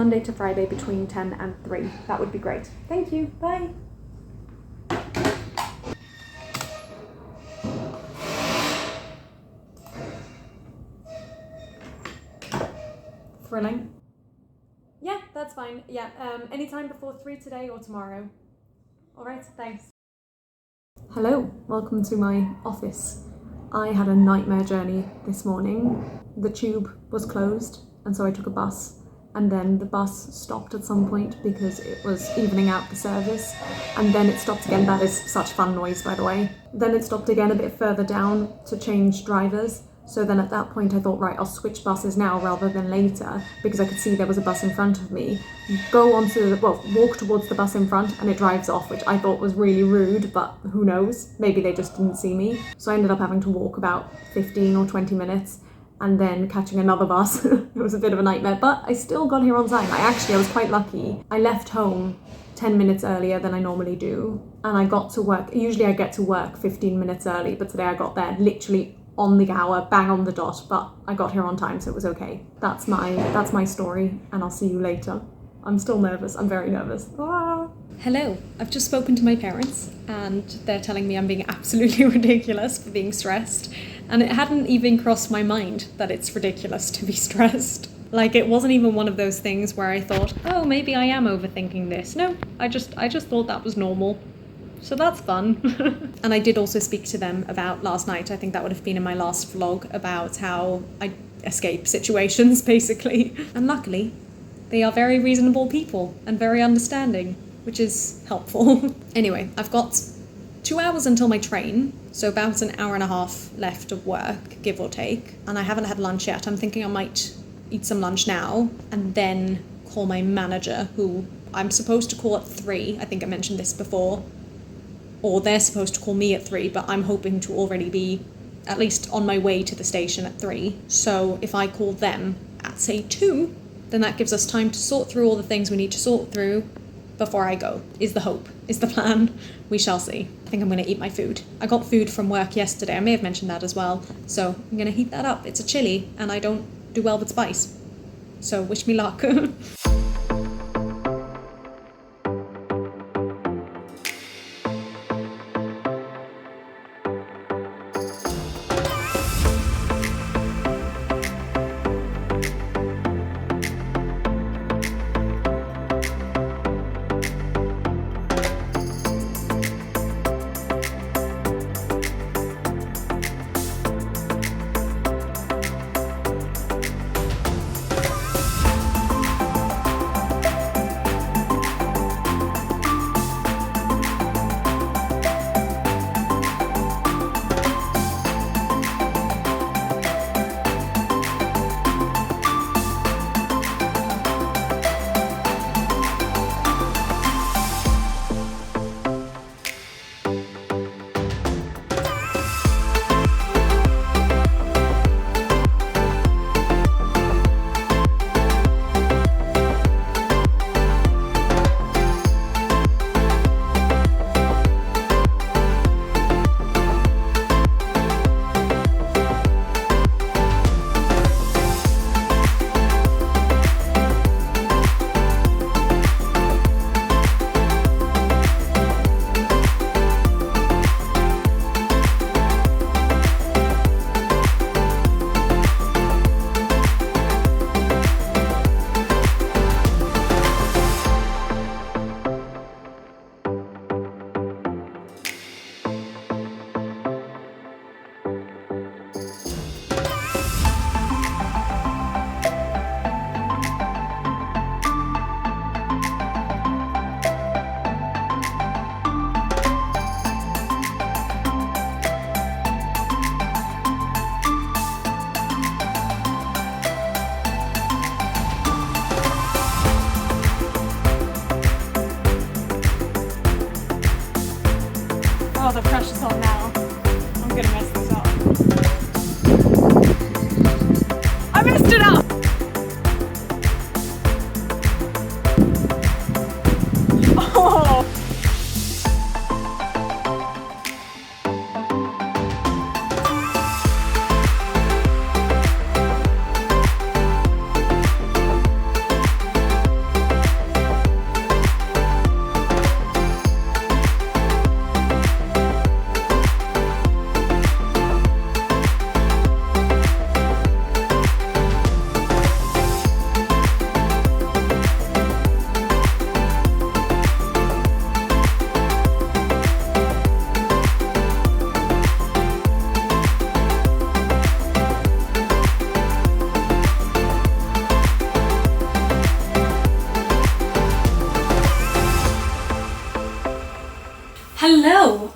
Monday to Friday between 10 and 3. That would be great. Thank you. Bye. Thrilling. Yeah, that's fine. Yeah, anytime before 3 today or tomorrow. Alright, thanks. Hello, welcome to my office. I had a nightmare journey this morning. The tube was closed, and so I took a bus, and then the bus stopped at some point because it was evening out the service, and then it stopped again. That is such fun noise, by the way. Then it stopped again a bit further down to change drivers. So then at that point I thought, right, I'll switch buses now rather than later, because I could see there was a bus in front of me. Walk towards the bus in front and it drives off, which I thought was really rude, but who knows? Maybe they just didn't see me. So I ended up having to walk about 15 or 20 minutes and then catching another bus. It was a bit of a nightmare, but I still got here on time. I was quite lucky. I left home 10 minutes earlier than I normally do, and I got to work. Usually I get to work 15 minutes early, but today I got there literally on the hour, bang on the dot, but I got here on time, so it was okay. That's my story, and I'll see you later. I'm still nervous. I'm very nervous. Ah. Hello. I've just spoken to my parents, and they're telling me I'm being absolutely ridiculous for being stressed, and it hadn't even crossed my mind that it's ridiculous to be stressed. Like, it wasn't even one of those things where I thought, oh, maybe I am overthinking this. No, I just thought that was normal. So that's fun. And I did also speak to them about last night. I think that would have been in my last vlog, about how I escape situations, basically. And luckily, they are very reasonable people and very understanding, which is helpful. Anyway, I've got 2 hours until my train, so about an hour and a half left of work, give or take. And I haven't had lunch yet. I'm thinking I might eat some lunch now and then call my manager, who I'm supposed to call at 3. I think I mentioned this before. Or they're supposed to call me at 3, but I'm hoping to already be at least on my way to the station at 3. So if I call them at, say, 2, then that gives us time to sort through all the things we need to sort through before I go, is the hope, is the plan. We shall see. I think I'm going to eat my food. I got food from work yesterday. I may have mentioned that as well. So I'm going to heat that up. It's a chili, and I don't do well with spice. So wish me luck.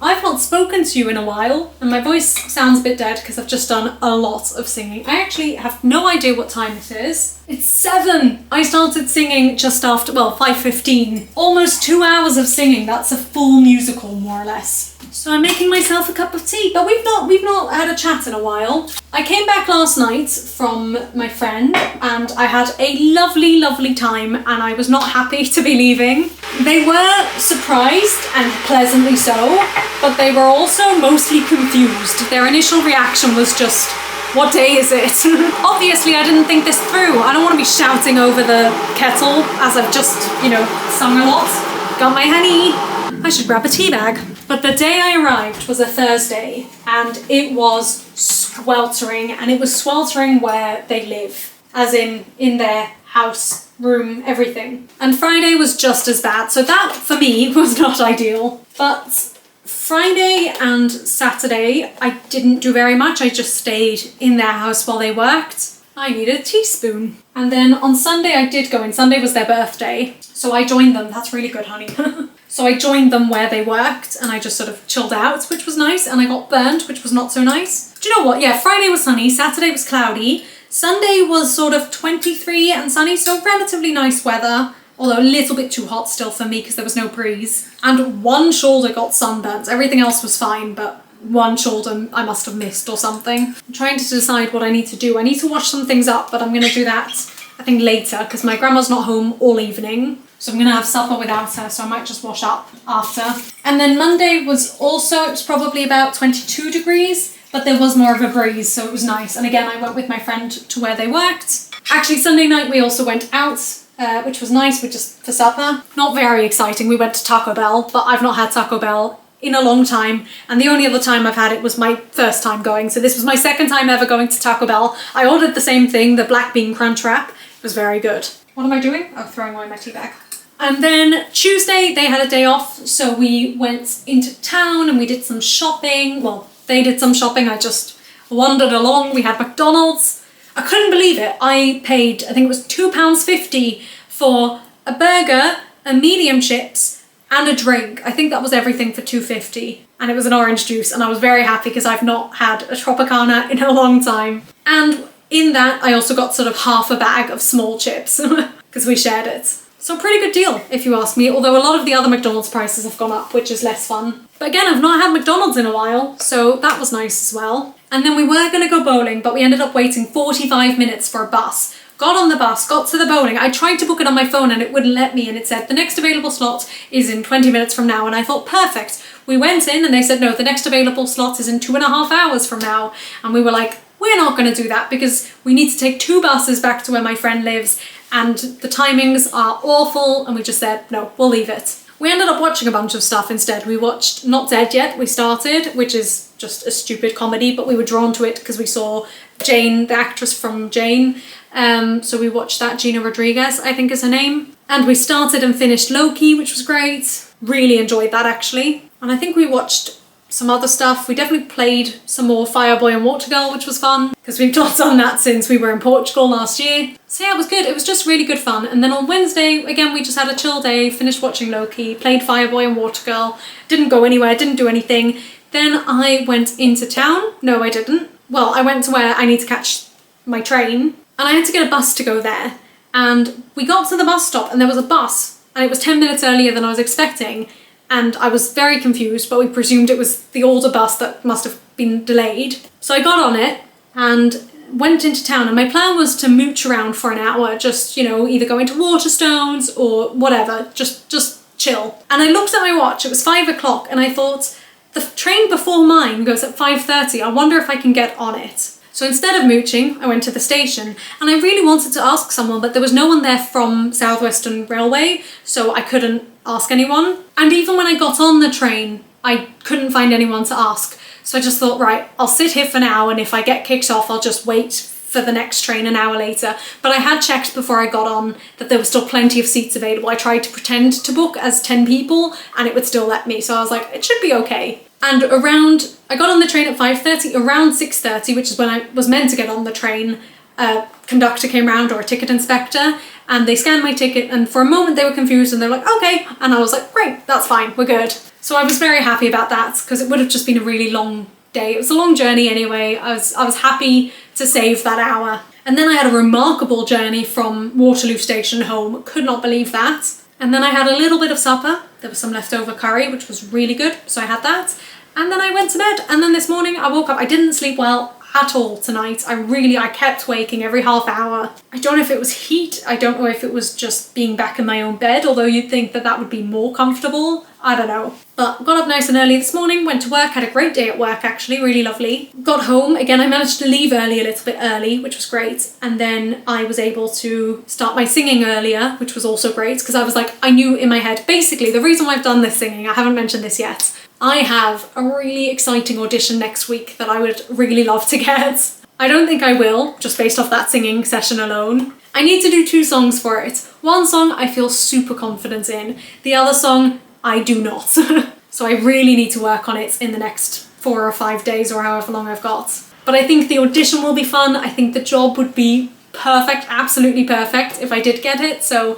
I've not spoken to you in a while, and my voice sounds a bit dead because I've just done a lot of singing. I actually have no idea what time it is. It's 7! I started singing just after, well, 5:15. Almost 2 hours of singing. That's a full musical, more or less. So I'm making myself a cup of tea, but we've not had a chat in a while. I came back last night from my friend, and I had a lovely, lovely time, and I was not happy to be leaving. They were surprised, and pleasantly so, but they were also mostly confused. Their initial reaction was just, what day is it? Obviously, I didn't think this through. I don't want to be shouting over the kettle as I've just, sung a lot. Got my honey. I should grab a tea bag. But the day I arrived was a Thursday, and it was sweltering, and it was sweltering where they live, as in their house, room, everything. And Friday was just as bad, so that, for me, was not ideal. But Friday and Saturday, I didn't do very much. I just stayed in their house while they worked. I needed a teaspoon. And then on Sunday, I did go in. Sunday was their birthday, so I joined them. That's really good, honey. So I joined them where they worked, and I just sort of chilled out, which was nice, and I got burnt, which was not so nice. Do you know what? Yeah, Friday was sunny, Saturday was cloudy, Sunday was sort of 23 and sunny, so relatively nice weather, although a little bit too hot still for me because there was no breeze. And one shoulder got sunburnt. Everything else was fine, but one shoulder I must have missed or something. I'm trying to decide what I need to do. I need to wash some things up, but I'm going to do that, I think, later, because my grandma's not home all evening. So I'm going to have supper without her, so I might just wash up after. And then Monday was also, it was probably about 22 degrees, but there was more of a breeze, so it was nice. And again, I went with my friend to where they worked. Actually, Sunday night we also went out, which was nice, for supper. Not very exciting, we went to Taco Bell, but I've not had Taco Bell in a long time, and the only other time I've had it was my first time going, so this was my second time ever going to Taco Bell. I ordered the same thing, the black bean crunch wrap. It was very good. What am I doing? Oh, throwing away my tea bag. And then Tuesday they had a day off, so we went into town and we did some shopping. Well, they did some shopping, I just wandered along. We had McDonald's. I couldn't believe it. I paid, I think it was £2.50 for a burger, a medium chips, and a drink. I think that was everything for £2.50. And it was an orange juice, and I was very happy because I've not had a Tropicana in a long time. And in that, I also got sort of half a bag of small chips because we shared it. So pretty good deal, if you ask me, although a lot of the other McDonald's prices have gone up, which is less fun. But again, I've not had McDonald's in a while, so that was nice as well. And then we were going to go bowling, but we ended up waiting 45 minutes for a bus. Got on the bus, got to the bowling. I tried to book it on my phone and it wouldn't let me, and it said the next available slot is in 20 minutes from now, and I thought, perfect. We went in and they said, no, the next available slot is in 2.5 hours from now. And we were like, we're not going to do that because we need to take 2 buses back to where my friend lives, and the timings are awful, and we just said, no, we'll leave it. We ended up watching a bunch of stuff instead. We watched Not Dead Yet, we started, which is just a stupid comedy, but we were drawn to it because we saw Jane, the actress from Jane. So we watched that, Gina Rodriguez, I think is her name. And we started and finished Loki, which was great. Really enjoyed that, actually. And I think we watched some other stuff. We definitely played some more Fireboy and Water Girl, which was fun, because we've not done that since we were in Portugal last year. So yeah, it was good. It was just really good fun. And then on Wednesday, again, we just had a chill day, finished watching Loki, played Fireboy and Water Girl, didn't go anywhere, didn't do anything. Then I went into town. No, I didn't. Well, I went to where I need to catch my train, and I had to get a bus to go there. And we got to the bus stop and there was a bus, and it was 10 minutes earlier than I was expecting. And I was very confused, but we presumed it was the older bus that must have been delayed. So I got on it and went into town, and my plan was to mooch around for an hour, just, either go into Waterstones or whatever, just chill. And I looked at my watch, it was 5 o'clock, and I thought, the train before mine goes at 5:30, I wonder if I can get on it. So instead of mooching, I went to the station, and I really wanted to ask someone, but there was no one there from South Western Railway, so I couldn't ask anyone. And even when I got on the train, I couldn't find anyone to ask. So I just thought, right, I'll sit here for now, and if I get kicked off, I'll just wait for the next train an hour later. But I had checked before I got on that there were still plenty of seats available. I tried to pretend to book as 10 people, and it would still let me. So I was like, it should be okay. And I got on the train at 5:30, around 6:30, which is when I was meant to get on the train, a conductor came round, or a ticket inspector, and they scanned my ticket, and for a moment they were confused and they were like, okay, and I was like, great, that's fine, we're good. So I was very happy about that because it would have just been a really long day. It was a long journey anyway. I was happy to save that hour. And then I had a remarkable journey from Waterloo Station home. Could not believe that. And then I had a little bit of supper. There was some leftover curry, which was really good, so I had that. And then I went to bed, and then this morning I woke up. I didn't sleep well at all tonight. I kept waking every half hour. I don't know if it was heat. I don't know if it was just being back in my own bed, although you'd think that that would be more comfortable. I don't know. But got up nice and early this morning, went to work, had a great day at work actually, really lovely. Got home, again I managed to leave early, a little bit early, which was great. And then I was able to start my singing earlier, which was also great, because I was like, I knew in my head, basically the reason why I've done this singing, I haven't mentioned this yet, I have a really exciting audition next week that I would really love to get. I don't think I will, just based off that singing session alone. I need to do 2 songs for it. One song I feel super confident in, the other song I do not. So I really need to work on it in the next 4 or 5 days or however long I've got. But I think the audition will be fun. I think the job would be perfect, absolutely perfect if I did get it. So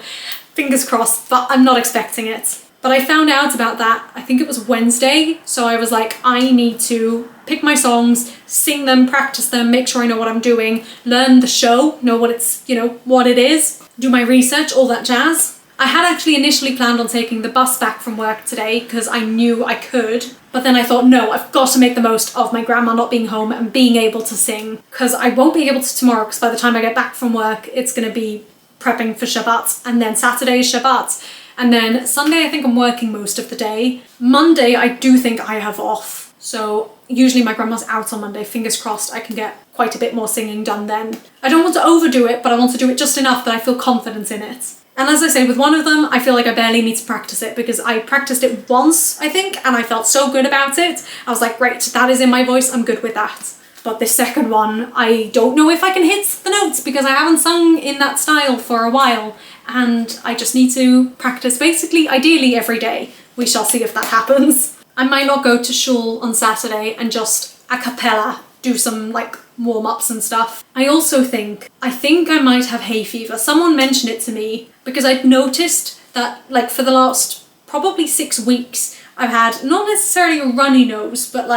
fingers crossed, but I'm not expecting it. But I found out about that, I think it was Wednesday. So I was like, I need to pick my songs, sing them, practice them, make sure I know what I'm doing, learn the show, know what it's, what it is, do my research, all that jazz. I had actually initially planned on taking the bus back from work today because I knew I could, but then I thought, no, I've got to make the most of my grandma not being home and being able to sing, because I won't be able to tomorrow, because by the time I get back from work, it's going to be prepping for Shabbat, and then Saturday is Shabbat, and then Sunday I think I'm working most of the day. Monday I do think I have off, so usually my grandma's out on Monday, fingers crossed I can get quite a bit more singing done then. I don't want to overdo it, but I want to do it just enough that I feel confident in it. And as I say, with one of them, I feel like I barely need to practice it because I practiced it once, I think, and I felt so good about it. I was like, great, that is in my voice, I'm good with that. But this second one, I don't know if I can hit the notes because I haven't sung in that style for a while, and I just need to practice basically, ideally every day. We shall see if that happens. I might not go to shul on Saturday and just a cappella do some warm-ups and stuff. I also think I might have hay fever. Someone mentioned it to me because I'd noticed that for the last probably 6 weeks I've had not necessarily a runny nose, but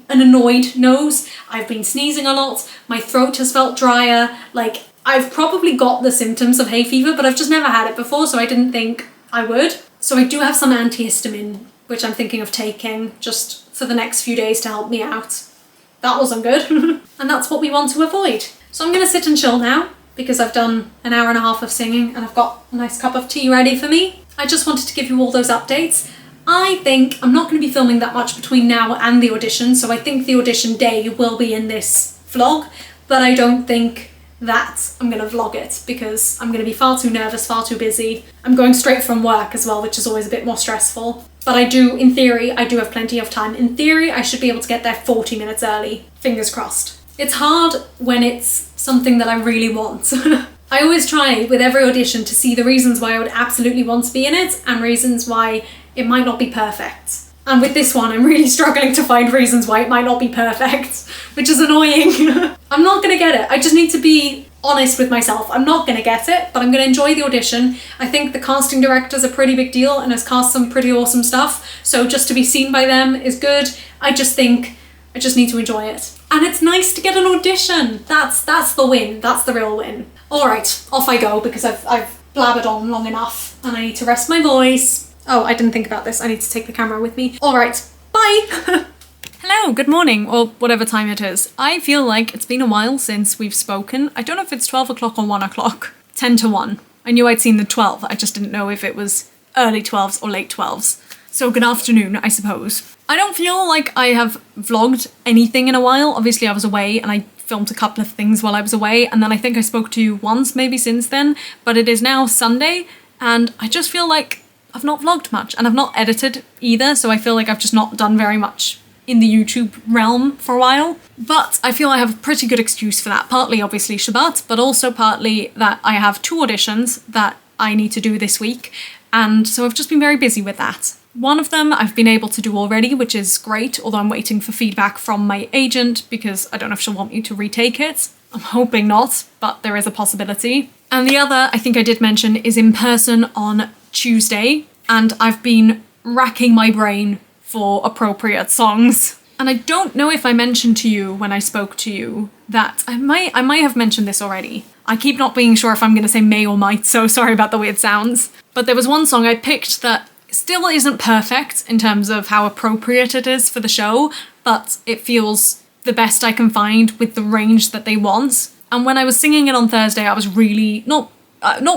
an annoyed nose. I've been sneezing a lot, my throat has felt drier, I've probably got the symptoms of hay fever, but I've just never had it before, so I didn't think I would. So I do have some antihistamine, which I'm thinking of taking just for the next few days to help me out. That wasn't good. And that's what we want to avoid. So I'm gonna sit and chill now because I've done an hour and a half of singing and I've got a nice cup of tea ready for me. I just wanted to give you all those updates. I think I'm not going to be filming that much between now and the audition, so I think the audition day will be in this vlog, but I don't think that I'm going to vlog it because I'm going to be far too nervous, far too busy. I'm going straight from work as well, which is always a bit more stressful. But in theory, I do have plenty of time. In theory, I should be able to get there 40 minutes early. Fingers crossed. It's hard when it's something that I really want. I always try with every audition to see the reasons why I would absolutely want to be in it and reasons why it might not be perfect. And with this one, I'm really struggling to find reasons why it might not be perfect, which is annoying. I'm not gonna get it. I just need to be honest with myself. I'm not gonna get it, but I'm gonna enjoy the audition. I think the casting director's a pretty big deal and has cast some pretty awesome stuff, so just to be seen by them is good. I just think I just need to enjoy it. And it's nice to get an audition. That's the win. That's the real win. All right, off I go because I've blabbered on long enough and I need to rest my voice. Oh, I didn't think about this. I need to take the camera with me. All right, bye. Hello, good morning, or whatever time it is. I feel like it's been a while since we've spoken. I don't know if it's 12 o'clock or 1 o'clock. 10 to 1. I knew I'd seen the 12. I just didn't know if it was early 12s or late 12s. So good afternoon, I suppose. I don't feel like I have vlogged anything in a while. Obviously I was away and I filmed a couple of things while I was away, and then I think I spoke to you once maybe since then, but it is now Sunday and I just feel like I've not vlogged much and I've not edited either, so I feel like I've just not done very much in the YouTube realm for a while. But I feel I have a pretty good excuse for that. Partly obviously Shabbat, but also partly that I have 2 auditions that I need to do this week, and so I've just been very busy with that. One of them I've been able to do already, which is great, although I'm waiting for feedback from my agent because I don't know if she'll want me to retake it. I'm hoping not, but there is a possibility. And the other, I think I did mention, is in person on Tuesday, and I've been racking my brain for appropriate songs. And I don't know if I mentioned to you when I spoke to you that I might have mentioned this already. I keep not being sure if I'm going to say may or might, so sorry about the weird sounds. But there was one song I picked that still isn't perfect in terms of how appropriate it is for the show, but it feels the best I can find with the range that they want. And when I was singing it on Thursday, I was really, not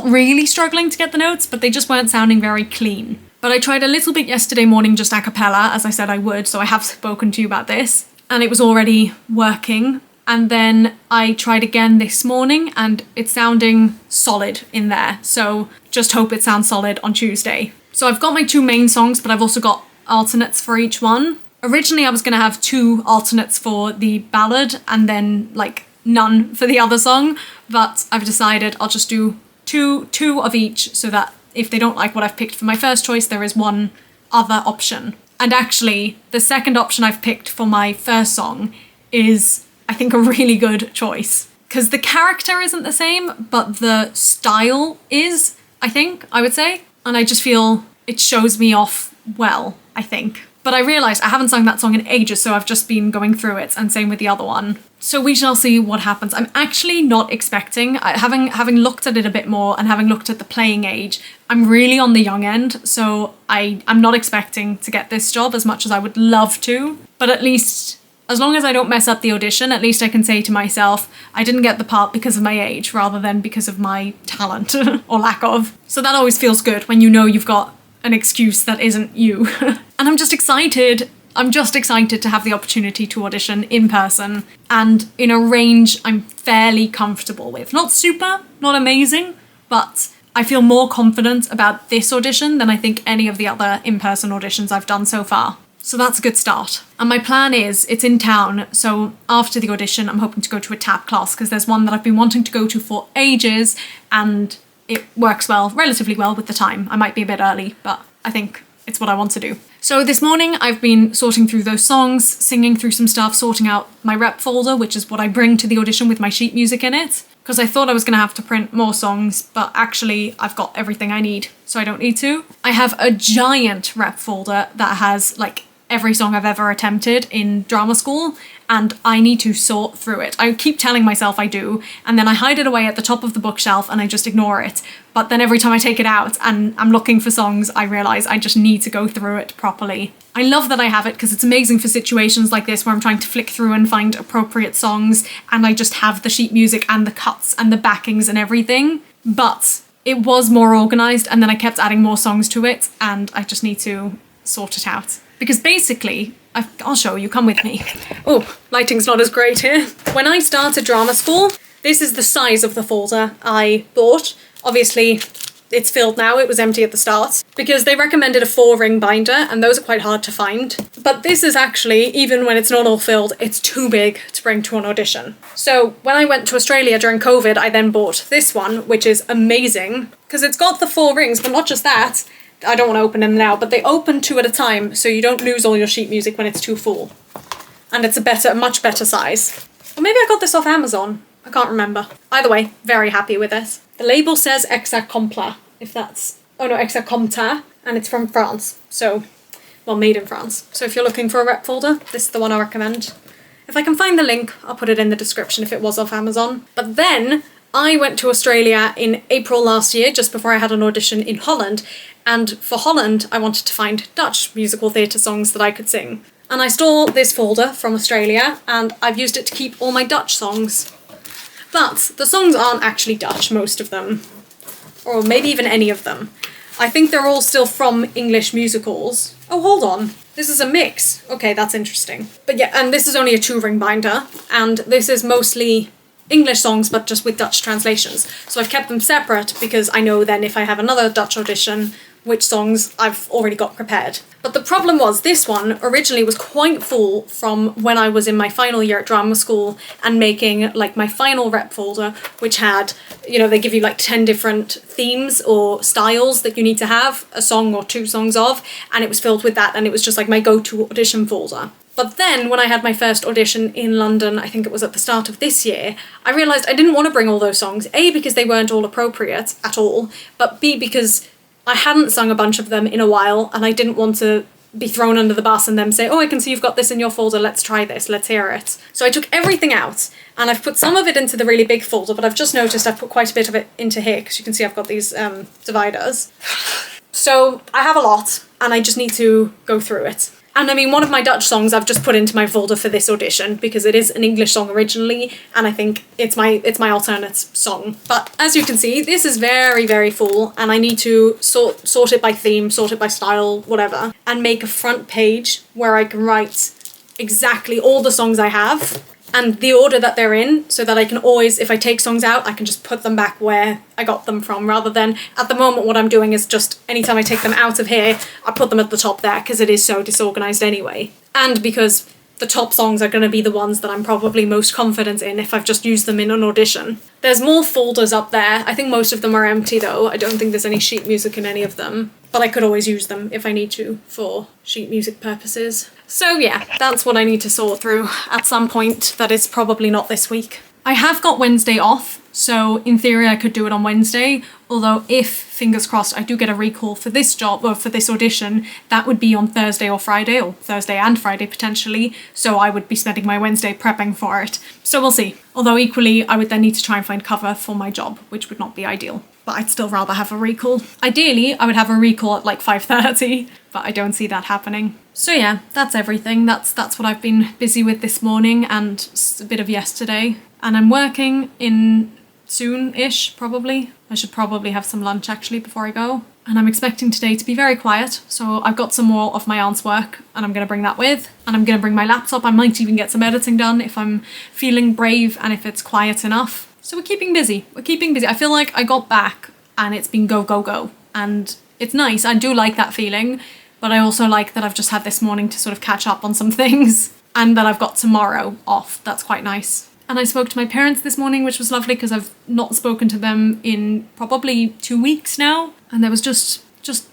really struggling to get the notes, but they just weren't sounding very clean. But I tried a little bit yesterday morning just a cappella, as I said I would, so I have spoken to you about this, and it was already working. And then I tried again this morning and it's sounding solid in there, so just hope it sounds solid on Tuesday. So I've got my 2 main songs, but I've also got alternates for each one. Originally I was going to have 2 alternates for the ballad and then like none for the other song, but I've decided I'll just do two of each so that if they don't like what I've picked for my first choice, there is one other option. And actually, the second option I've picked for my first song is, I think, a really good choice. Because the character isn't the same, but the style is, I would say. And I just feel it shows me off well, I think. But I realised I haven't sung that song in ages, so I've just been going through it, and same with the other one. So we shall see what happens. I'm actually not expecting, having looked at it a bit more and having looked at the playing age, I'm really on the young end, so I'm not expecting to get this job as much as I would love to. But at least, as long as I don't mess up the audition, at least I can say to myself, I didn't get the part because of my age, rather than because of my talent, or lack of. So that always feels good when you know you've got an excuse that isn't you. And I'm just excited to have the opportunity to audition in person and in a range I'm fairly comfortable with. Not super, not amazing, but I feel more confident about this audition than I think any of the other in-person auditions I've done so far. So that's a good start. And my plan is, it's in town, so after the audition I'm hoping to go to a tap class, because there's one that I've been wanting to go to for ages and it works well, relatively well with the time. I might be a bit early, but I think it's what I want to do. So this morning I've been sorting through those songs, singing through some stuff, sorting out my rep folder, which is what I bring to the audition with my sheet music in it, because I thought I was going to have to print more songs, but actually I've got everything I need, so I don't need to. I have a giant rep folder that has like every song I've ever attempted in drama school, and I need to sort through it. I keep telling myself I do, and then I hide it away at the top of the bookshelf and I just ignore it. But then every time I take it out and I'm looking for songs, I realise I just need to go through it properly. I love that I have it because it's amazing for situations like this where I'm trying to flick through and find appropriate songs, and I just have the sheet music and the cuts and the backings and everything. But it was more organised, and then I kept adding more songs to it, and I just need to sort it out. Because basically, I'll show you, come with me. Oh, lighting's not as great here. When I started drama school, this is the size of the folder I bought. Obviously, it's filled now, it was empty at the start, because they recommended a 4-ring binder, and those are quite hard to find. But this is actually, even when it's not all filled, it's too big to bring to an audition. So when I went to Australia during COVID, I then bought this one, which is amazing, because it's got the 4 rings, but not just that. I don't want to open them now, but they open 2 at a time, so you don't lose all your sheet music when it's too full. And it's a much better size. Or maybe I got this off Amazon. I can't remember. Either way, very happy with it. The label says Exacompla, Exacompta, and it's from France. So, well, made in France. So if you're looking for a rep folder, this is the one I recommend. If I can find the link, I'll put it in the description if it was off Amazon. But then I went to Australia in April last year, just before I had an audition in Holland. And for Holland, I wanted to find Dutch musical theatre songs that I could sing. And I stole this folder from Australia, and I've used it to keep all my Dutch songs. But the songs aren't actually Dutch, most of them. Or maybe even any of them. I think they're all still from English musicals. Oh, hold on. This is a mix. Okay, that's interesting. But yeah, and this is only a 2-ring binder, and this is mostly English songs, but just with Dutch translations. So I've kept them separate because I know then if I have another Dutch audition, which songs I've already got prepared. But the problem was, this one originally was quite full from when I was in my final year at drama school and making like my final rep folder, which had, you know, they give you like 10 different themes or styles that you need to have a song or 2 songs of, and it was filled with that, and it was just like my go-to audition folder. But then when I had my first audition in London, I think it was at the start of this year, I realised I didn't want to bring all those songs. A, because they weren't all appropriate at all, but B, because I hadn't sung a bunch of them in a while and I didn't want to be thrown under the bus and them say, oh, I can see you've got this in your folder, let's try this, let's hear it. So I took everything out and I've put some of it into the really big folder, but I've just noticed I've put quite a bit of it into here because you can see I've got these dividers. So I have a lot and I just need to go through it. And I mean, one of my Dutch songs I've just put into my folder for this audition because it is an English song originally, and I think it's my alternate song. But as you can see, this is very, very full, and I need to sort it by theme, sort it by style, whatever, and make a front page where I can write exactly all the songs I have and the order that they're in, so that I can always, if I take songs out, I can just put them back where I got them from, rather than, at the moment what I'm doing is just, anytime I take them out of here, I put them at the top there, because it is so disorganised anyway. And because the top songs are going to be the ones that I'm probably most confident in if I've just used them in an audition. There's more folders up there. I think most of them are empty though. I don't think there's any sheet music in any of them, but I could always use them if I need to for sheet music purposes. So yeah, that's what I need to sort through at some point that is probably not this week. I have got Wednesday off, so in theory I could do it on Wednesday, although if, fingers crossed, I do get a recall for this job, or for this audition, that would be on Thursday or Friday, or Thursday and Friday potentially, so I would be spending my Wednesday prepping for it. So we'll see. Although equally, I would then need to try and find cover for my job, which would not be ideal. But I'd still rather have a recall. Ideally, I would have a recall at like 5:30, but I don't see that happening. So yeah, that's everything. That's what I've been busy with this morning and a bit of yesterday. And I'm working in soon-ish, probably. I should probably have some lunch actually before I go. And I'm expecting today to be very quiet, so I've got some more of my aunt's work and I'm going to bring that with. And I'm going to bring my laptop. I might even get some editing done if I'm feeling brave and if it's quiet enough. So we're keeping busy. We're keeping busy. I feel like I got back and it's been go, go, go. And it's nice. I do like that feeling, but I also like that I've just had this morning to sort of catch up on some things and that I've got tomorrow off. That's quite nice. And I spoke to my parents this morning, which was lovely because I've not spoken to them in probably 2 weeks now. And there was just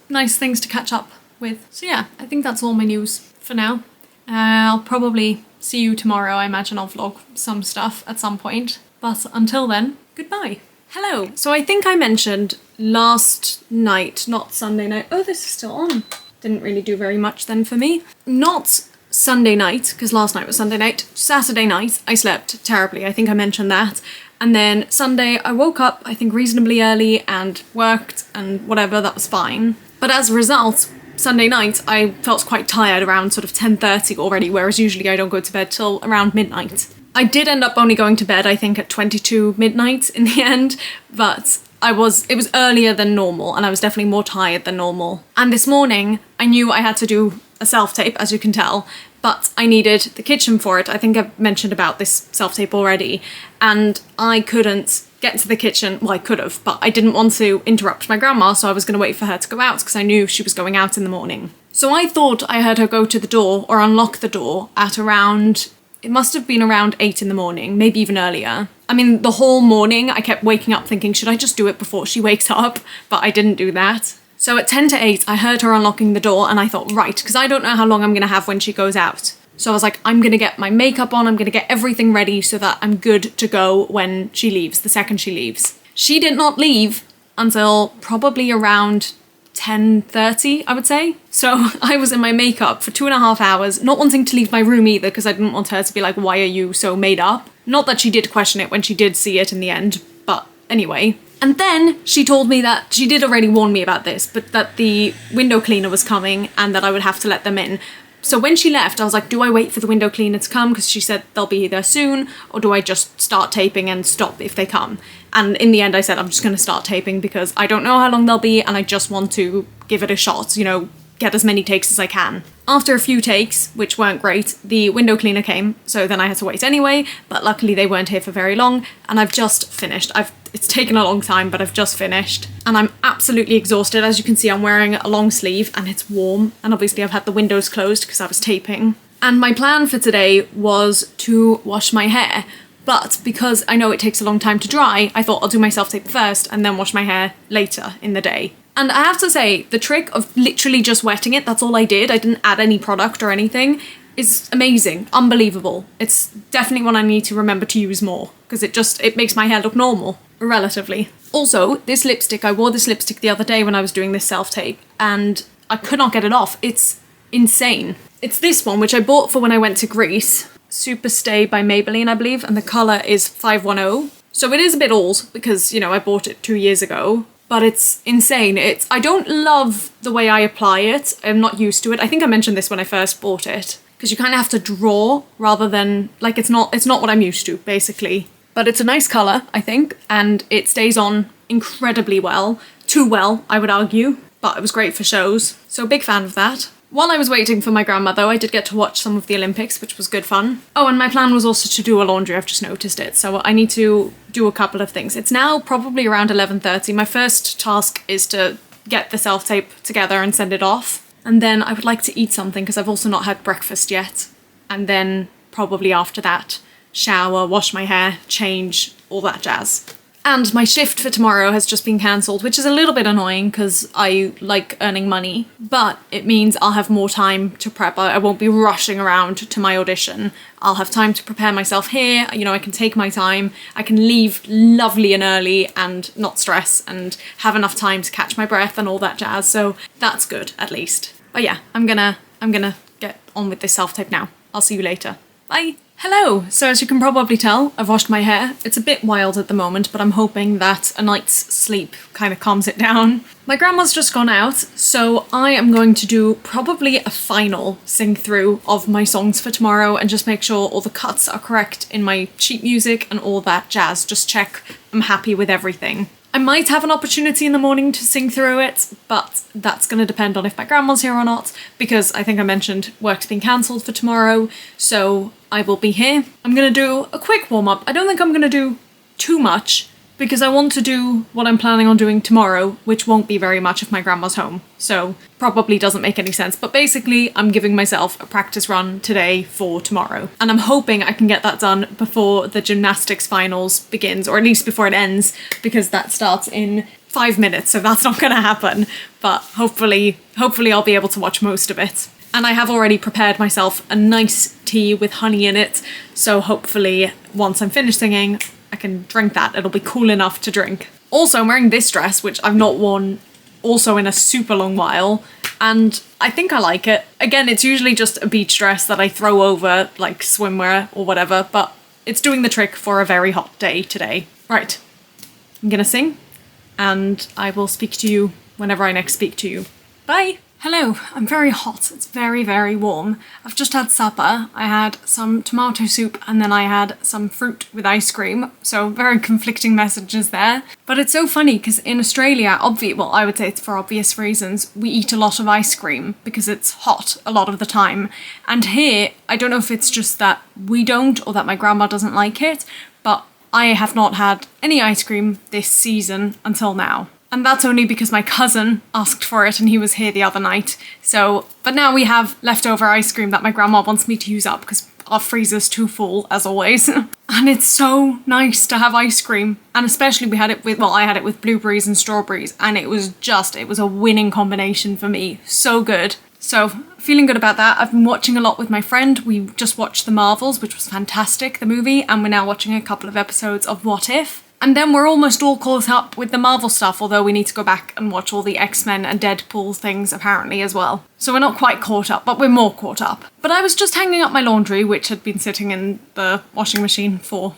nice things to catch up with. So yeah, I think that's all my news for now. I'll probably see you tomorrow. I imagine I'll vlog some stuff at some point. But until then, goodbye. Hello. So I think I mentioned last night, not Sunday night. Oh, this is still on. Didn't really do very much then for me. Not Sunday night, because last night was Sunday night. Saturday night, I slept terribly. I think I mentioned that. And then Sunday, I woke up, I think reasonably early and worked and whatever, that was fine. But as a result, Sunday night, I felt quite tired around sort of 10:30 already, whereas usually I don't go to bed till around midnight. I did end up only going to bed, I think, at 22 midnight in the end, but it was earlier than normal and I was definitely more tired than normal. And this morning, I knew I had to do a self-tape, as you can tell, but I needed the kitchen for it. I think I've mentioned about this self-tape already, and I couldn't get to the kitchen. Well, I could have, but I didn't want to interrupt my grandma, so I was going to wait for her to go out because I knew she was going out in the morning. So I thought I heard her go to the door or unlock the door at around, it must have been around 8 in the morning, maybe even earlier. I mean, the whole morning I kept waking up thinking, should I just do it before she wakes up? But I didn't do that. So at 10 to 8, I heard her unlocking the door and I thought, right, because I don't know how long I'm going to have when she goes out. So I was like, I'm going to get my makeup on, I'm going to get everything ready so that I'm good to go when she leaves, the second she leaves. She did not leave until probably around 10:30, I would say. So I was in my makeup for 2.5 hours, not wanting to leave my room either because I didn't want her to be like, why are you so made up? Not that she did question it when she did see it in the end, but anyway. And then she told me that she did already warn me about this, but that the window cleaner was coming and that I would have to let them in. So when she left, I was like, do I wait for the window cleaner to come because she said they'll be there soon, or do I just start taping and stop if they come? And in the end, I said, I'm just going to start taping because I don't know how long they'll be and I just want to give it a shot, you know, get as many takes as I can. After a few takes, which weren't great, the window cleaner came, so then I had to wait anyway, but luckily they weren't here for very long, and I've just finished. It's taken a long time, but I've just finished, and I'm absolutely exhausted. As you can see, I'm wearing a long sleeve, and it's warm, and obviously I've had the windows closed because I was taping. And my plan for today was to wash my hair, but because I know it takes a long time to dry, I thought I'll do my self-tape first and then wash my hair later in the day. And I have to say, the trick of literally just wetting it, that's all I did, I didn't add any product or anything, is amazing, unbelievable. It's definitely one I need to remember to use more, because it makes my hair look normal, relatively. Also, this lipstick, I wore this lipstick the other day when I was doing this self-tape, and I could not get it off. It's insane. It's this one, which I bought for when I went to Greece. Super Stay by Maybelline, I believe, and the colour is 510. So it is a bit old, because, you know, I bought it 2 years ago, but it's insane. I don't love the way I apply it. I'm not used to it. I think I mentioned this when I first bought it, because you kind of have to draw rather than, like, it's not what I'm used to, basically. But it's a nice colour, I think, and it stays on incredibly well. Too well, I would argue, but it was great for shows, so big fan of that. While I was waiting for my grandma, though, I did get to watch some of the Olympics, which was good fun. Oh, and my plan was also to do a laundry, I've just noticed it, so I need to do a couple of things. It's now probably around 11:30. My first task is to get the self-tape together and send it off, and then I would like to eat something, because I've also not had breakfast yet, and then probably after that, shower, wash my hair, change, all that jazz. And my shift for tomorrow has just been cancelled, which is a little bit annoying because I like earning money, but it means I'll have more time to prep. I won't be rushing around to my audition. I'll have time to prepare myself here, you know, I can take my time, I can leave lovely and early and not stress and have enough time to catch my breath and all that jazz, so that's good, at least. But yeah, I'm gonna get on with this self-tape now. I'll see you later. Bye! Hello! So as you can probably tell, I've washed my hair. It's a bit wild at the moment, but I'm hoping that a night's sleep kind of calms it down. My grandma's just gone out, so I am going to do probably a final sing through of my songs for tomorrow and just make sure all the cuts are correct in my sheet music and all that jazz. Just check I'm happy with everything. I might have an opportunity in the morning to sing through it, but that's going to depend on if my grandma's here or not, because I think I mentioned work's been cancelled for tomorrow, so I will be here. I'm going to do a quick warm-up. I don't think I'm going to do too much, because I want to do what I'm planning on doing tomorrow, which won't be very much if my grandma's home, so probably doesn't make any sense. But basically, I'm giving myself a practice run today for tomorrow, and I'm hoping I can get that done before the gymnastics finals begins, or at least before it ends, because that starts in 5 minutes, so that's not gonna happen, but hopefully I'll be able to watch most of it. And I have already prepared myself a nice tea with honey in it, so hopefully once I'm finished singing, I can drink that. It'll be cool enough to drink. Also, I'm wearing this dress, which I've not worn also in a super long while, and I think I like it. Again, it's usually just a beach dress that I throw over like swimwear or whatever, but it's doing the trick for a very hot day today. Right, I'm gonna sing, and I will speak to you whenever I next speak to you. Bye! Hello, I'm very hot, it's very, very warm. I've just had supper. I had some tomato soup and then I had some fruit with ice cream, so very conflicting messages there. But it's so funny because in Australia, well, I would say it's for obvious reasons, we eat a lot of ice cream because it's hot a lot of the time. And here, I don't know if it's just that we don't or that my grandma doesn't like it, but I have not had any ice cream this season until now. And that's only because my cousin asked for it and he was here the other night. So, but now we have leftover ice cream that my grandma wants me to use up because our freezer's too full, as always. And it's so nice to have ice cream. And especially I had it with blueberries and strawberries, and it was a winning combination for me. So good. So, feeling good about that. I've been watching a lot with my friend. We just watched The Marvels, which was fantastic, the movie, and we're now watching a couple of episodes of What If? And then we're almost all caught up with the Marvel stuff, although we need to go back and watch all the X-Men and Deadpool things apparently as well. So we're not quite caught up, but we're more caught up. But I was just hanging up my laundry, which had been sitting in the washing machine for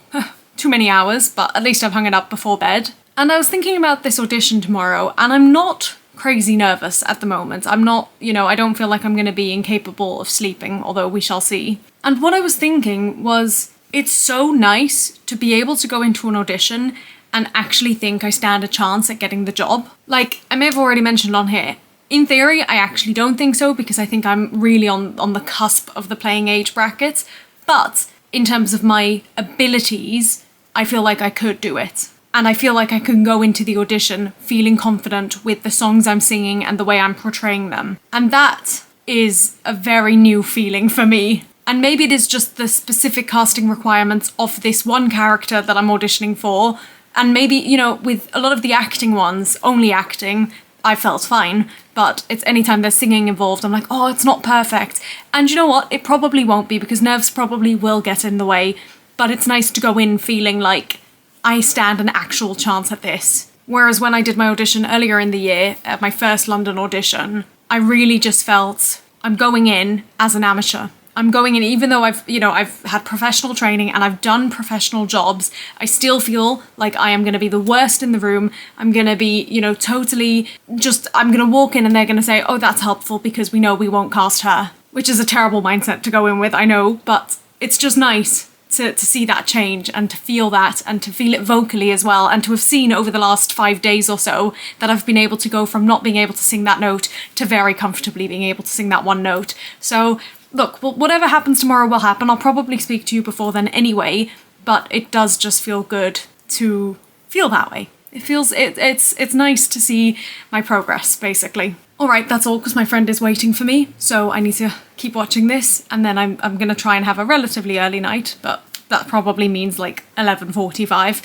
too many hours, but at least I've hung it up before bed. And I was thinking about this audition tomorrow, and I'm not crazy nervous at the moment. I'm not, I don't feel like I'm going to be incapable of sleeping, although we shall see. And what I was thinking was, it's so nice to be able to go into an audition and actually think I stand a chance at getting the job. Like, I may have already mentioned on here, in theory, I actually don't think so because I think I'm really on the cusp of the playing age bracket. But in terms of my abilities, I feel like I could do it. And I feel like I can go into the audition feeling confident with the songs I'm singing and the way I'm portraying them. And that is a very new feeling for me. And maybe it is just the specific casting requirements of this one character that I'm auditioning for. And maybe, with a lot of the acting ones, only acting, I felt fine, but it's anytime there's singing involved, I'm like, oh, it's not perfect. And you know what? It probably won't be, because nerves probably will get in the way, but it's nice to go in feeling like I stand an actual chance at this. Whereas when I did my audition earlier in the year, at my first London audition, I really just felt I'm going in as an amateur. I'm going in, even though I've had professional training and I've done professional jobs, I still feel like I am going to be the worst in the room. I'm going to be, totally just, I'm going to walk in and they're going to say, oh, that's helpful because we know we won't cast her, which is a terrible mindset to go in with, I know, but it's just nice to see that change and to feel that and to feel it vocally as well, and to have seen over the last 5 days or so that I've been able to go from not being able to sing that note to very comfortably being able to sing that one note. So look, whatever happens tomorrow will happen. I'll probably speak to you before then anyway, but it does just feel good to feel that way. It feels, it's nice to see my progress, basically. All right, that's all, because my friend is waiting for me, so I need to keep watching this, and then I'm gonna try and have a relatively early night, but that probably means like 11:45.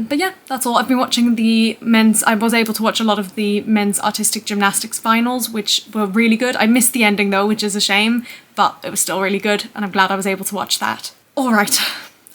But yeah, that's all. I've been watching I was able to watch a lot of the men's artistic gymnastics finals, which were really good. I missed the ending though, which is a shame, but it was still really good, and I'm glad I was able to watch that. All right,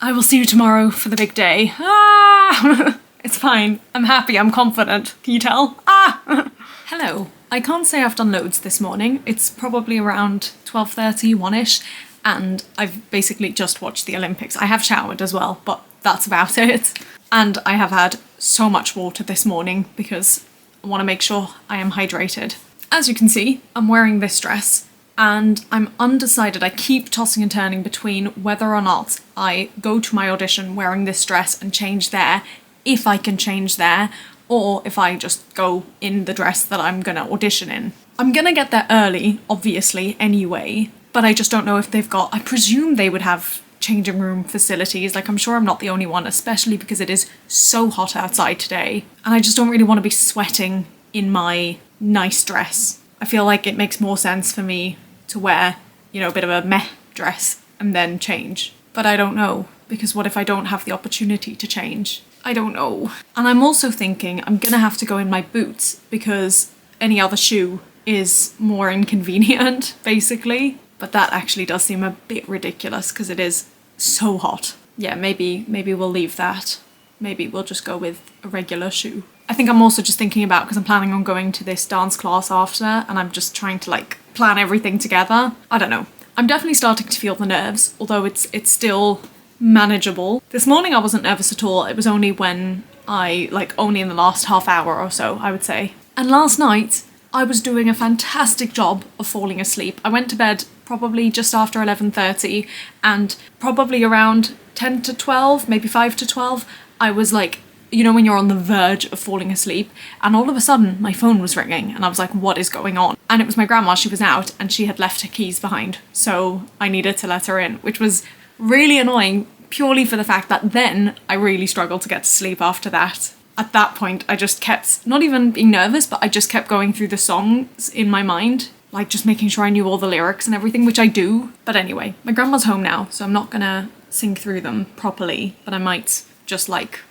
I will see you tomorrow for the big day. Ah! It's fine. I'm happy. I'm confident. Can you tell? Ah! Hello. I can't say I've done loads this morning. It's probably around 12:30, 1ish, and I've basically just watched the Olympics. I have showered as well, but that's about it. And I have had so much water this morning because I want to make sure I am hydrated. As you can see, I'm wearing this dress and I'm undecided. I keep tossing and turning between whether or not I go to my audition wearing this dress and change there, if I can change there, or if I just go in the dress that I'm gonna audition in. I'm gonna get there early, obviously, anyway, but I just don't know if they've got, I presume they would have changing room facilities. Like, I'm sure I'm not the only one, especially because it is so hot outside today, and I just don't really want to be sweating in my nice dress. I feel like it makes more sense for me to wear, a bit of a meh dress and then change. But I don't know, because what if I don't have the opportunity to change? I don't know. And I'm also thinking I'm gonna have to go in my boots because any other shoe is more inconvenient, basically. But that actually does seem a bit ridiculous because it is so hot. Yeah, maybe we'll leave that. Maybe we'll just go with a regular shoe. I think I'm also just thinking about, because I'm planning on going to this dance class after, and I'm just trying to plan everything together. I don't know. I'm definitely starting to feel the nerves, although it's still manageable. This morning I wasn't nervous at all. It was only when only in the last half hour or so, I would say. And last night I was doing a fantastic job of falling asleep. I went to bed probably just after 11:30, and probably around 10 to 12, maybe 5 to 12, I was when you're on the verge of falling asleep, and all of a sudden my phone was ringing and I was like, what is going on? And it was my grandma. She was out and she had left her keys behind, so I needed to let her in, which was really annoying, purely for the fact that then I really struggled to get to sleep after that. At that point, I just kept, not even being nervous, but I just kept going through the songs in my mind, just making sure I knew all the lyrics and everything, which I do. But anyway, my grandma's home now, so I'm not gonna sing through them properly, but I might just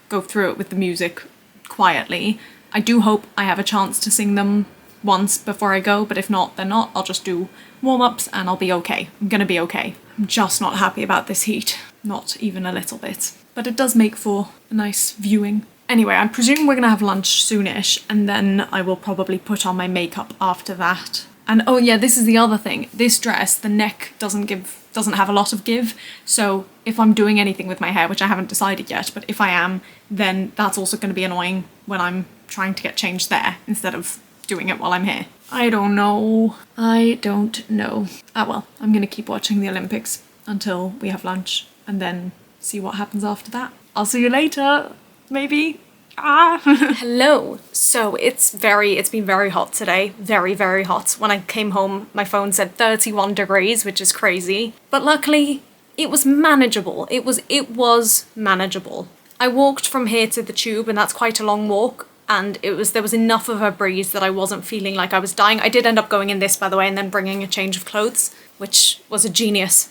go through it with the music quietly. I do hope I have a chance to sing them once before I go, but if not, then not. I'll just do warm-ups and I'll be okay. I'm gonna be okay. I'm just not happy about this heat. Not even a little bit. But it does make for a nice viewing. Anyway, I presume we're gonna have lunch soonish, and then I will probably put on my makeup after that. And oh yeah, this is the other thing. This dress, the neck doesn't have a lot of give, so if I'm doing anything with my hair, which I haven't decided yet, but if I am, then that's also going to be annoying when I'm trying to get changed there instead of doing it while I'm here. I don't know. Ah well, I'm gonna keep watching the Olympics until we have lunch and then see what happens after that. I'll see you later, maybe. Ah. Hello. So it's been very hot today. Very, very hot. When I came home, my phone said 31 degrees, which is crazy. But luckily, it was manageable. It was manageable. I walked from here to the tube, and that's quite a long walk, and there was enough of a breeze that I wasn't feeling like I was dying. I did end up going in this, by the way, and then bringing a change of clothes, which was a genius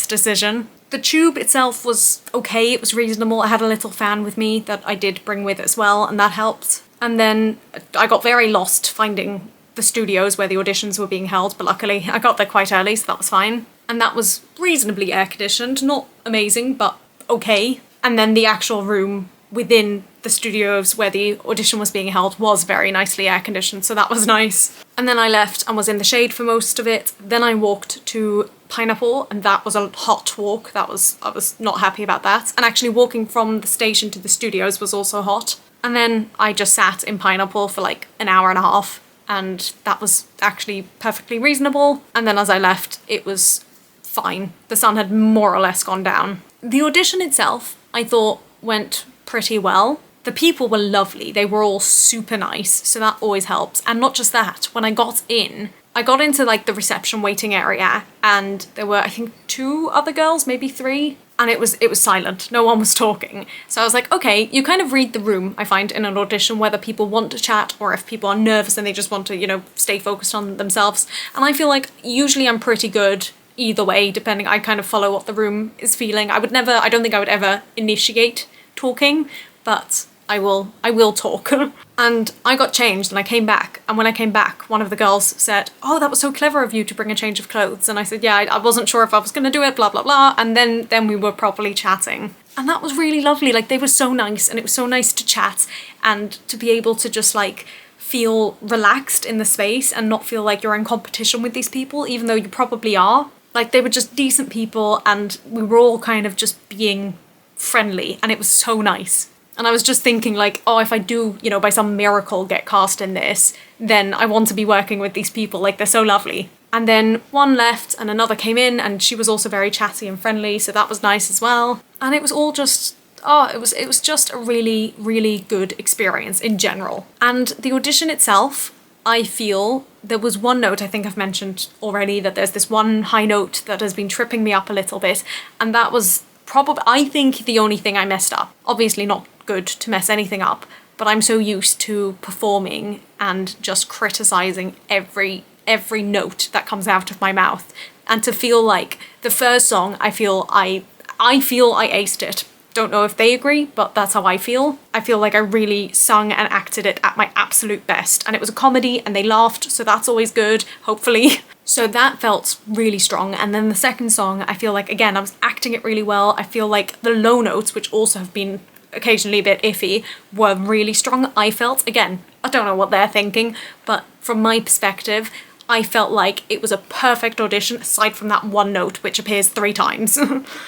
decision. The tube itself was okay, it was reasonable. I had a little fan with me that I did bring with as well, and that helped. And then I got very lost finding the studios where the auditions were being held, but luckily I got there quite early, so that was fine. And that was reasonably air-conditioned, not amazing, but okay. And then the actual room within the studios where the audition was being held was very nicely air-conditioned, so that was nice. And then I left and was in the shade for most of it. Then I walked to Pineapple, and that was a hot walk. I was not happy about that. And actually walking from the station to the studios was also hot. And then I just sat in Pineapple for like an hour and a half, and that was actually perfectly reasonable. And then as I left, it was fine. The sun had more or less gone down. The audition itself, I thought, went pretty well. The people were lovely. They were all super nice, so that always helps. And not just that, when I got into like the reception waiting area, and there were, I think, 2 other girls, maybe 3, and it was silent. No one was talking. So I was like, okay, you kind of read the room, I find, in an audition, whether people want to chat or if people are nervous and they just want to, you know, stay focused on themselves. And I feel like usually I'm pretty good either way, depending. I kind of follow what the room is feeling. I don't think I would ever initiate talking, but I will talk. And I got changed and I came back, and when I came back, one of the girls said, "Oh, that was so clever of you to bring a change of clothes." And I said, "Yeah, I wasn't sure if I was gonna do it, blah blah blah." And then we were properly chatting, and that was really lovely. Like, they were so nice, and it was so nice to chat and to be able to just like feel relaxed in the space and not feel like you're in competition with these people, even though you probably are. Like, they were just decent people, and we were all kind of just being friendly, and it was so nice. And I was just thinking, like, oh, if I do, you know, by some miracle get cast in this, then I want to be working with these people. Like, they're so lovely. And then one left and another came in, and she was also very chatty and friendly, so that was nice as well. And it was all just, it was just a really, really good experience in general. And the audition itself, I feel there was one note, I think I've mentioned already, that there's this one high note that has been tripping me up a little bit, and that was probably, I think, the only thing I messed up. Obviously not good to mess anything up, but I'm so used to performing and just criticizing every note that comes out of my mouth, and to feel like the first song, I feel I aced it. Don't know if they agree, but that's how I feel. I feel like I really sung and acted it at my absolute best, and it was a comedy and they laughed, so that's always good, hopefully. So that felt really strong. And then the second song, I feel like, again, I was acting it really well. I feel like the low notes, which also have been occasionally a bit iffy, were really strong. I felt, again, I don't know what they're thinking, but from my perspective, I felt like it was a perfect audition, aside from that one note, which appears 3 times.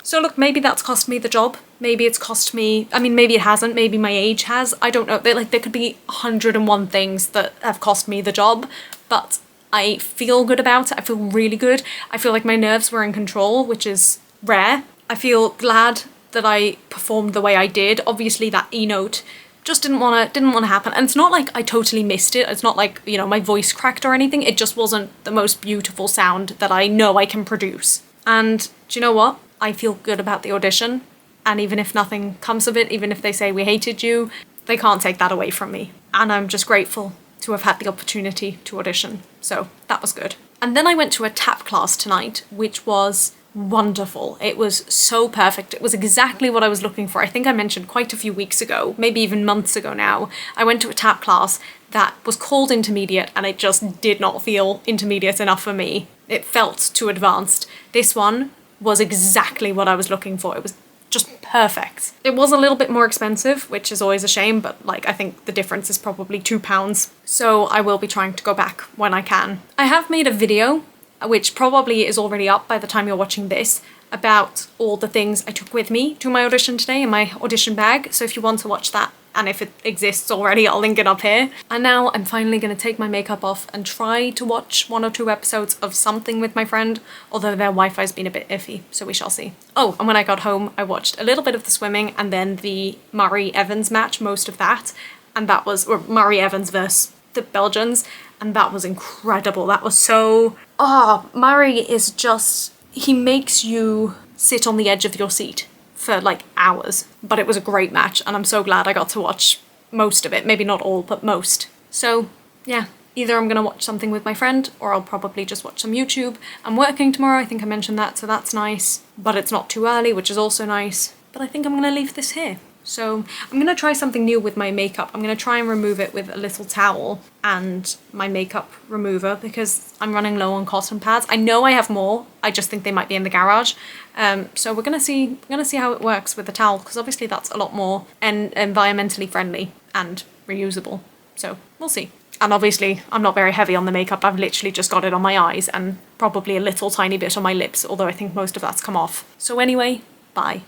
So look, maybe that's cost me the job. Maybe it's cost me, I mean, maybe it hasn't, maybe my age has, I don't know. There could be 101 things that have cost me the job, but I feel good about it. I feel really good. I feel like my nerves were in control, which is rare. I feel glad that I performed the way I did. Obviously that E note just didn't want to happen, and it's not like I totally missed it. It's not like, you know, my voice cracked or anything. It just wasn't the most beautiful sound that I know I can produce. And do you know what? I feel good about the audition, and even if nothing comes of it, even if they say we hated you, they can't take that away from me. And I'm just grateful to have had the opportunity to audition. So that was good. And then I went to a tap class tonight, which was wonderful. It was so perfect. It was exactly what I was looking for. I think I mentioned quite a few weeks ago, maybe even months ago now, I went to a tap class that was called intermediate, and it just did not feel intermediate enough for me. It felt too advanced. This one was exactly what I was looking for. It was just perfect. It was a little bit more expensive, which is always a shame, but like, I think the difference is probably £2. So I will be trying to go back when I can. I have made a video, which probably is already up by the time you're watching this, about all the things I took with me to my audition today in my audition bag. So if you want to watch that, and if it exists already, I'll link it up here. And now I'm finally going to take my makeup off and try to watch 1 or 2 episodes of something with my friend, although their Wi-Fi's been a bit iffy, so we shall see. Oh, and when I got home, I watched a little bit of the swimming and then the Murray-Evans match, most of that. And that was, or Murray-Evans versus the Belgians, and that was incredible. That was so... Murray is just... he makes you sit on the edge of your seat for like hours. But it was a great match, and I'm so glad I got to watch most of it. Maybe not all, but most. So yeah, either I'm gonna watch something with my friend, or I'll probably just watch some YouTube. I'm working tomorrow, I think I mentioned that, so that's nice. But it's not too early, which is also nice. But I think I'm gonna leave this here. So I'm going to try something new with my makeup. I'm going to try and remove it with a little towel and my makeup remover because I'm running low on cotton pads. I know I have more, I just think they might be in the garage. So we're going to see how it works with the towel, because obviously that's a lot more environmentally friendly and reusable. So we'll see. And obviously I'm not very heavy on the makeup. I've literally just got it on my eyes and probably a little tiny bit on my lips, although I think most of that's come off. So anyway, bye.